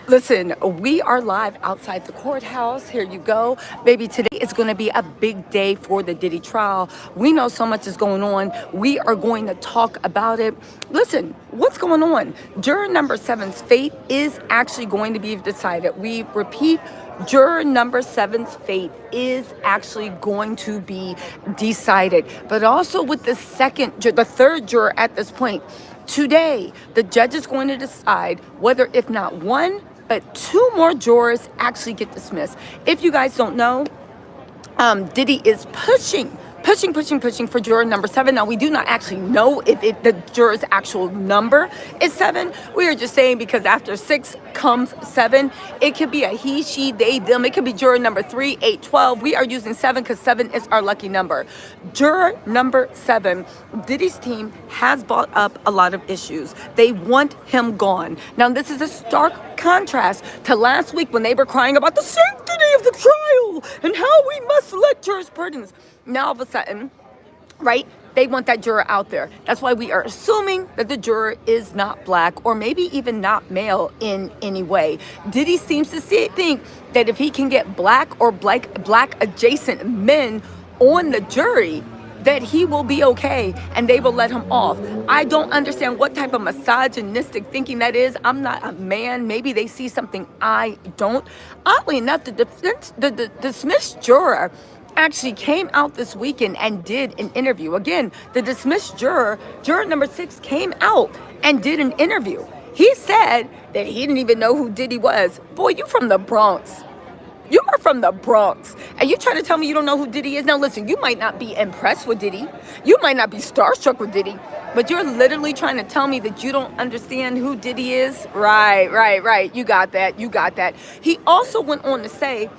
Listen, we are live outside the courthouse. Here you go. Baby, today is going to be a big day for the Diddy trial. We know so much is going on. We are going to talk about it. Listen, what's going on? Juror number 7's fate is actually going to be decided. We repeat, juror number 7's fate is actually going to be decided. But also with the third juror at this point, today, the judge is going to decide whether, if not one, but two more jurors actually get dismissed. If you guys don't know, Diddy is pushing for juror number 7. Now, we do not actually know if the juror's actual number is 7. We are just saying because after 6 comes 7. It could be a he, she, they, them. It could be juror number 3, 8, 12. We are using 7 because 7 is our lucky number. Juror number 7, Diddy's team has brought up a lot of issues. They want him gone. Now, this is a stark contrast to last week when they were crying about the sanctity of the trial and how we must let jurisprudence. Now, all of a sudden, right, they want that juror out there. That's why we are assuming that the juror is not black or maybe even not male in any way. Diddy seems to think that if he can get black or black adjacent men on the jury, that he will be okay and they will let him off. I don't understand what type of misogynistic thinking that is. I'm not a man. Maybe they see something I don't. Oddly enough, the dismissed juror actually came out this weekend and did an interview. Again, the dismissed juror number 6, came out and did an interview. He said that he didn't even know who Diddy was. Boy, you from the Bronx. You are from the Bronx. And you trying to tell me you don't know who Diddy is? Now listen, you might not be impressed with Diddy. You might not be starstruck with Diddy. But you're literally trying to tell me that you don't understand who Diddy is? Right. You got that. He also went on to say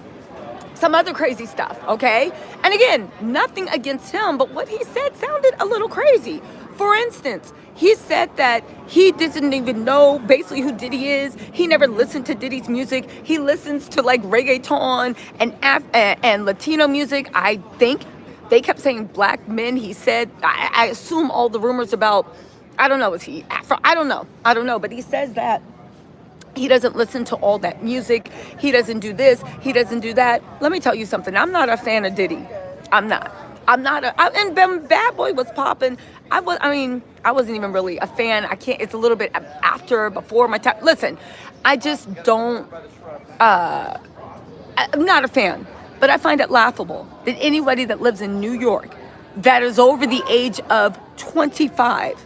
some other crazy stuff, okay? And again, nothing against him, but what he said sounded a little crazy. For instance, he said that he doesn't even know basically who Diddy is. He never listened to Diddy's music. He listens to like reggaeton and Latino music. I think they kept saying black men. He said, I assume all the rumors about, I don't know, is he Afro? I don't know, but he says that he doesn't listen to all that music. He doesn't do this. He doesn't do that. Let me tell you something. I'm not a fan of Diddy. I'm not. And when Bad Boy was popping, I wasn't even really a fan. It's a little bit before my time. Listen, I just don't, I'm not a fan. But I find it laughable that anybody that lives in New York that is over the age of 25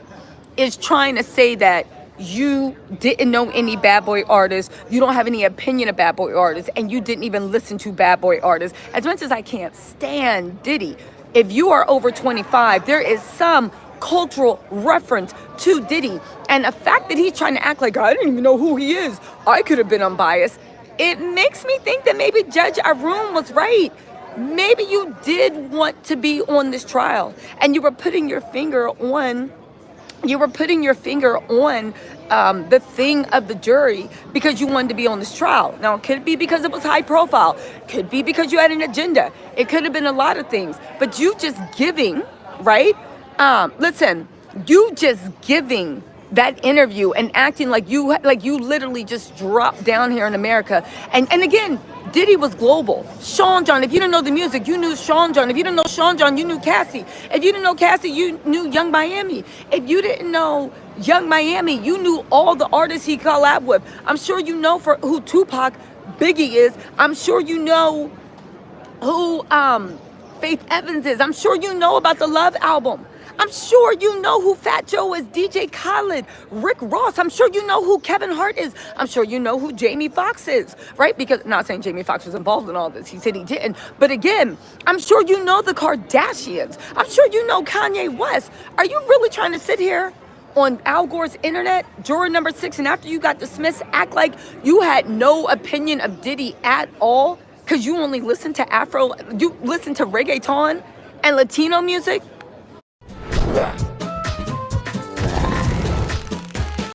is trying to say that you didn't know any Bad Boy artists, you don't have any opinion of Bad Boy artists, and you didn't even listen to Bad Boy artists. As much as I can't stand Diddy, if you are over 25, there is some cultural reference to Diddy. And the fact that he's trying to act like, I didn't even know who he is, I could have been unbiased, it makes me think that maybe Judge Arun was right. Maybe you did want to be on this trial, and you were putting your finger on the thing of the jury because you wanted to be on this trial. Now, it could be because it was high profile. Could be because you had an agenda. It could have been a lot of things. But you just giving, right? You just giving that interview and acting like you literally just dropped down here in America. And again, Diddy was global. Sean John, if you didn't know the music, you knew Sean John. If you didn't know Sean John, you knew Cassie. If you didn't know Cassie, you knew Young Miami. If you didn't know Young Miami, you knew all the artists he collabed with. I'm sure you know who Tupac, Biggie is. I'm sure you know who Faith Evans is. I'm sure you know about the Love album. I'm sure you know who Fat Joe is, DJ Khaled, Rick Ross. I'm sure you know who Kevin Hart is. I'm sure you know who Jamie Foxx is, right? Because, not saying Jamie Foxx was involved in all this. He said he didn't. But again, I'm sure you know the Kardashians. I'm sure you know Kanye West. Are you really trying to sit here on Al Gore's internet, juror number 6, and after you got dismissed, act like you had no opinion of Diddy at all because you only listen to reggaeton and Latino music? Yeah.